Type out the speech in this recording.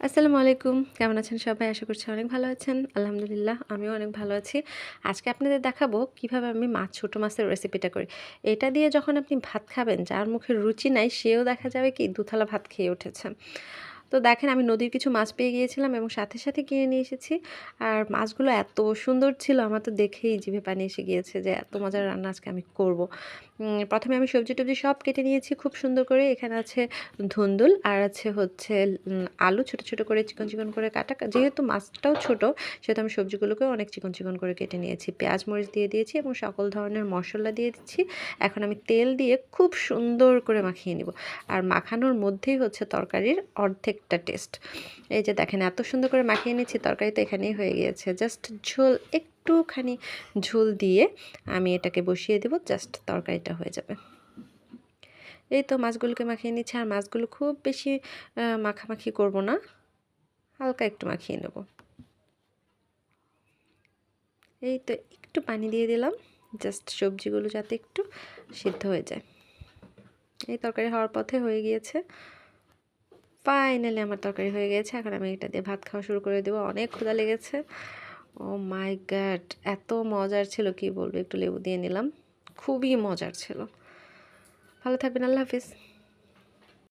আসসালামু আলাইকুম। কেমন আছেন সবাই? আশা করছি অনেক ভালো আছেন। আলহামদুলিল্লাহ আমিও অনেক ভালো আছি। আজকে আপনাদের দেখাবো কিভাবে আমি ছোট মাছের রেসিপিটা করি। এটা দিয়ে যখন আপনি ভাত খাবেন, যার মুখে রুচি নাই সেও দেখা যাবে কি ২ থালা ভাত খেয়ে উঠেছে। তো দেখেন আমি নদীর কিছু মাছ পেয়ে গিয়েছিলাম এবং সাথে কিনে নিয়ে এসেছি। আর মাছগুলো এত সুন্দর ছিল আমার তো দেখেই জিভে পানি এসে গিয়েছে যে এত মজার রান্না আজকে আমি করব। ১ম এ আমি সবজি-টবজি সব কেটে নিয়েছি খুব সুন্দর করে। এখানে আছে ধুন্দুল আর আছে হচ্ছে আলু ছোট করে চিকন করে কাটা। যেহেতু মাছটাও ছোট সেহেতু আমি সবজিগুলোকেও অনেক চিকন করে কেটে নিয়েছি। পেঁয়াজ মরিচ দিয়ে দিয়েছি এবং সকল ধরনের মসলা দিয়ে দিচ্ছি। এখন আমি তেল দিয়ে খুব সুন্দর করে মাখিয়ে নিব। আর মাখানোর মধ্যেই হচ্ছে তরকারির অর্ধেকটা টেস্ট। এই যে দেখেন এত সুন্দর করে মাখিয়ে নিচ্ছি তরকারি তো এখানেই হয়ে গিয়েছে। জাস্ট ঝোল একটুখানি ঝোল দিয়ে আমি এটাকে বসিয়ে দেব, জাস্ট তরকারিটা হয়ে যাবে। এই তো মাছগুলোকে মাখিয়ে নিচ্ছি আর মাছগুলো খুব বেশি মাখামাখি করব না, হালকা একটু মাখিয়ে নেব। এই তো একটু পানি দিয়ে দিলাম, জাস্ট সবজিগুলো যাতে একটু সিদ্ধ হয়ে যায়। এই তরকারি হওয়ার পথে হয়ে গিয়েছে। ফাইনালি আমার তরকারি হয়ে গেছে। এখন আমি এটা দিয়ে ভাত খাওয়া শুরু করে দেবো। অনেক ক্ষুধা লেগেছে। ও মাই গড! এত মজার ছিল কি বলবো, একটু লেবু দিয়ে নিলাম। খুবই মজার ছিল। ভালো থাকবেন। আল্লাহ হাফিজ।